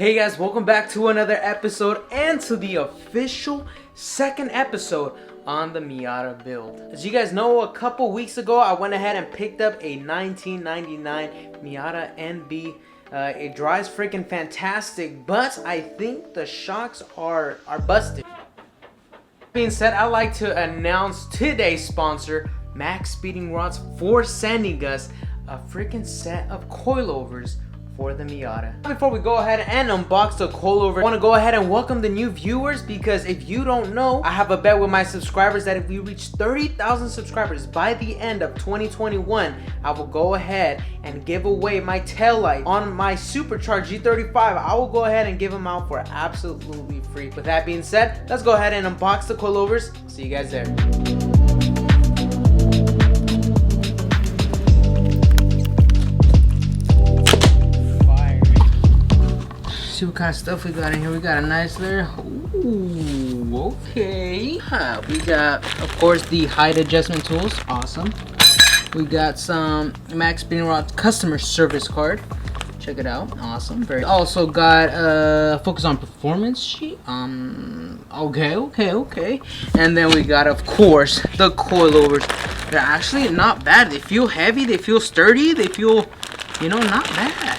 Hey guys, welcome back to another episode and to the official second episode on the Miata build. As you guys know, a couple weeks ago I went ahead and picked up a 1999 Miata NB. It drives freaking fantastic, but I think the shocks are busted. That being said, I'd like to announce today's sponsor, MaxpeedingRods, for sending us a freaking set of coilovers for the Miata. Before we go ahead and unbox the coilover, I want to go ahead and welcome the new viewers, because if you don't know, I have a bet with my subscribers that if we reach 30,000 subscribers by the end of 2021, I will go ahead and give away my tail light on my supercharged G35. I will go ahead and give them out for absolutely free. With that being said, let's go ahead and unbox the coilovers. See you guys there. See what kind of stuff we got in here. We got a nice little, ooh, okay. We got, of course, the height adjustment tools. Awesome. We got some MaxpeedingRods customer service card. Check it out. Awesome. Very. Also got focus on performance sheet. Okay. And then we got, of course, the coilovers. They're actually not bad. They feel heavy. They feel sturdy. They feel, not bad.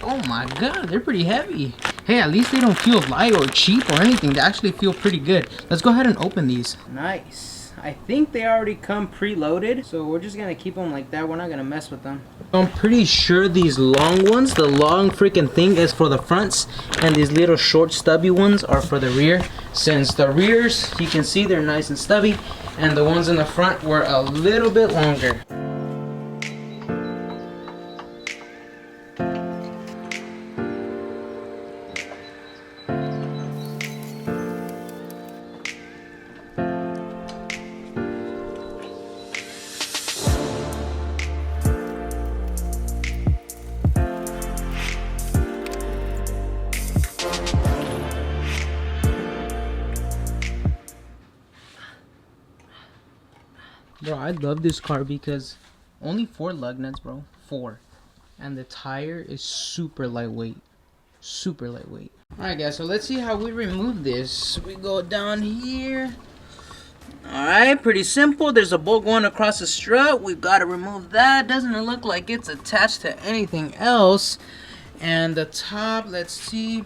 Oh my god, they're pretty heavy. Hey, at least they don't feel light or cheap or anything. They actually feel pretty good. Let's go ahead and open these. Nice. I think they already come preloaded, so we're just gonna keep them like that. We're not gonna mess with them. I'm pretty sure these long ones, the long freaking thing, is for the fronts, and these little short stubby ones are for the rear. Since the rears, you can see they're nice and stubby, and the ones in the front were a little bit longer. Bro, I love this car because only 4 lug nuts, bro. 4. And the tire is super lightweight. Super lightweight. Alright guys, so let's see how we remove this. We go down here. Alright, pretty simple. There's a bolt going across the strut. We've got to remove that. Doesn't look like it's attached to anything else. And the top, let's see.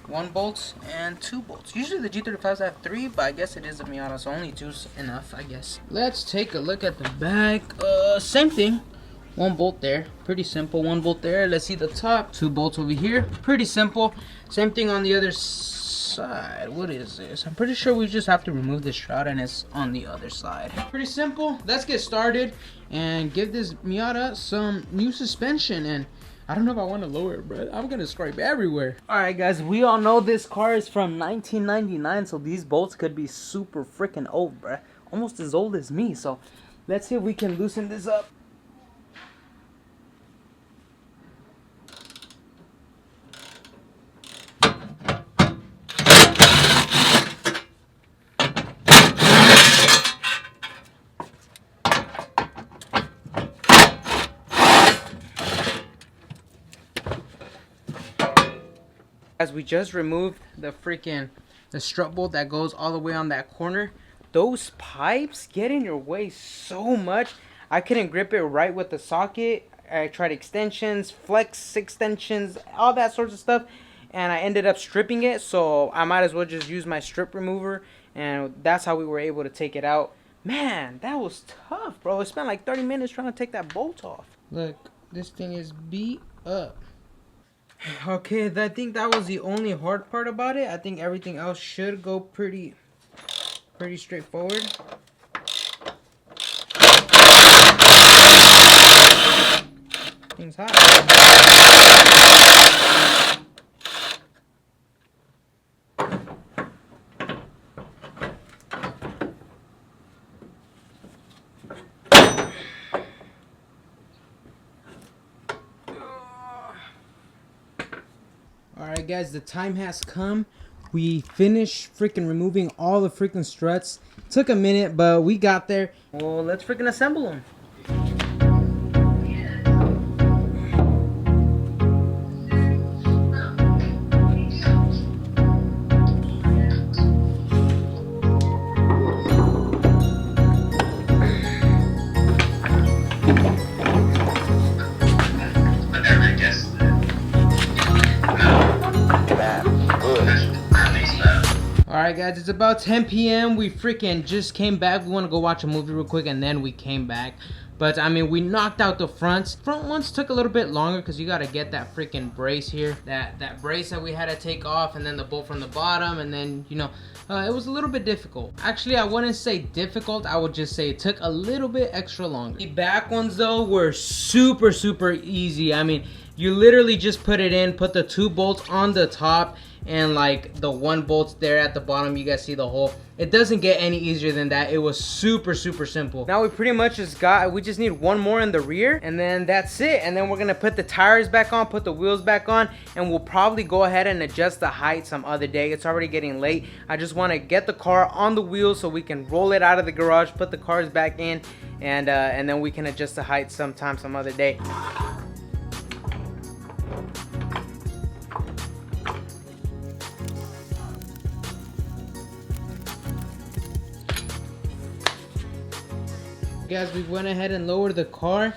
1 bolt and 2 bolts. Usually the G35s have 3, but I guess it is a Miata, so only 2's enough, I guess. Let's take a look at the back. Same thing. 1 bolt there. Pretty simple. 1 bolt there. Let's see the top. 2 bolts over here. Pretty simple. Same thing on the other side. What is this? I'm pretty sure we just have to remove the shroud, and it's on the other side. Pretty simple. Let's get started and give this Miata some new suspension. And I don't know if I want to lower it, bro. I'm gonna scrape everywhere. Alright guys, we all know this car is from 1999, so these bolts could be super freaking old, bro. Almost as old as me. So let's see if we can loosen this up. As we just removed the strut bolt that goes all the way on that corner. Those pipes get in your way so much. I couldn't grip it right with the socket. I tried extensions, flex extensions, all that sorts of stuff, and I ended up stripping it. So I might as well just use my strip remover, and that's how we were able to take it out. Man, that was tough, bro. I spent like 30 minutes trying to take that bolt off. Look, this thing is beat up. Okay, I think that was the only hard part about it. I think everything else should go pretty straightforward. Thing's hot. Alright guys, the time has come. We finished freaking removing all the freaking struts. Took a minute, but we got there. Well, let's freaking assemble them. Alright guys, it's about 10 p.m. We freaking just came back. We want to go watch a movie real quick and then we came back. But I mean, we knocked out the fronts. Front ones took a little bit longer because you got to get that freaking brace here. That brace that we had to take off, and then the bolt from the bottom, and then, you know, it was a little bit difficult. Actually, I wouldn't say difficult. I would just say it took a little bit extra longer. The back ones though were super easy. I mean, you literally just put it in, put the 2 bolts on the top, and like the 1 bolt's there at the bottom. You guys see the hole. It doesn't get any easier than that. It was super simple. Now we pretty much we just need 1 more in the rear, and then that's it. And then we're gonna put the tires back on, put the wheels back on, and we'll probably go ahead and adjust the height some other day. It's already getting late. I just want to get the car on the wheels so we can roll it out of the garage, put the cars back in, and then we can adjust the height sometime some other day. Guys, we went ahead and lowered the car.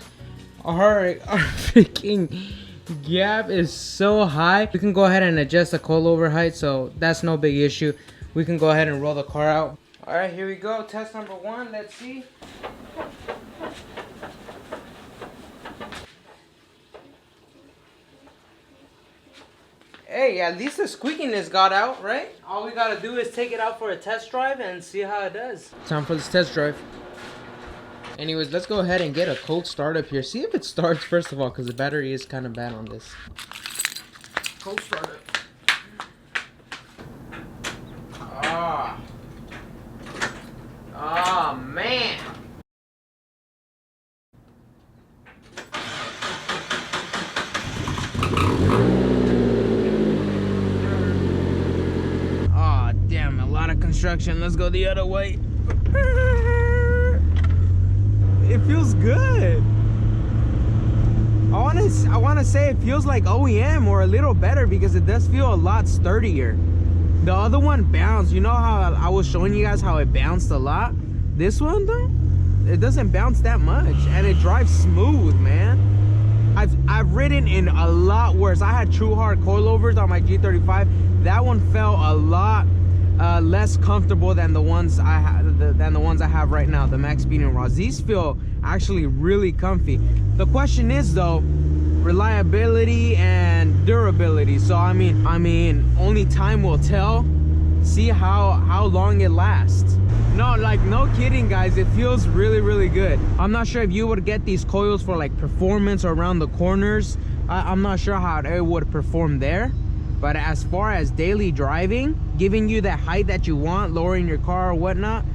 Our freaking gap is so high. We can go ahead and adjust the coilover height, so that's no big issue. We can go ahead and roll the car out. All right, here we go. Test number 1. Let's see. Hey, at least the squeakiness got out, right? All we gotta do is take it out for a test drive and see how it does. Time for this test drive. Anyways, let's go ahead and get a cold start up here. See if it starts first of all, because the battery is kind of bad on this. Cold start up. Oh man. Oh damn, a lot of construction. Let's go the other way. It feels good. I wanna say it feels like OEM or a little better because it does feel a lot sturdier. The other one bounced. You know how I was showing you guys how it bounced a lot? This one though, it doesn't bounce that much, and it drives smooth, man. I've ridden in a lot worse. I had true hard coilovers on my G35. That one felt a lot less comfortable than the ones I have right now, the MaxpeedingRods. These feel actually really comfy. The question is though, reliability and durability. So I mean only time will tell. See how long it lasts. No, like no kidding guys, it feels really good. I'm not sure if you would get these coils for like performance or around the corners. I'm not sure how it would perform there. But as far as daily driving, giving you that height that you want, lowering your car or whatnot,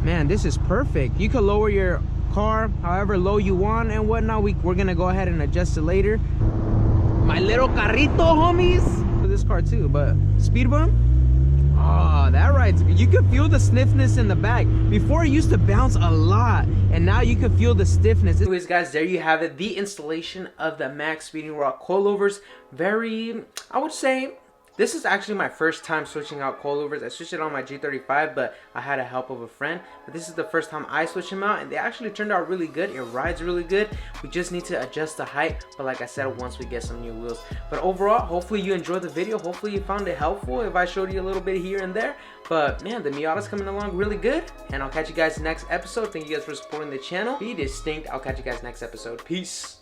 man, this is perfect. You can lower your car however low you want and whatnot. We're gonna go ahead and adjust it later. My little carrito, homies. For this car too, but speed bump. Oh, that rides. You can feel the stiffness in the back. Before it used to bounce a lot, and now you can feel the stiffness. Anyways, guys, there you have it. The installation of the MaxpeedingRod coilovers. Very, I would say, this is actually my first time switching out coilovers. I switched it on my G35, but I had a help of a friend. But this is the first time I switched them out, and they actually turned out really good. It rides really good. We just need to adjust the height, but like I said, once we get some new wheels. But overall, hopefully you enjoyed the video. Hopefully you found it helpful if I showed you a little bit here and there. But man, the Miata's coming along really good, and I'll catch you guys next episode. Thank you guys for supporting the channel. Be distinct. I'll catch you guys next episode. Peace.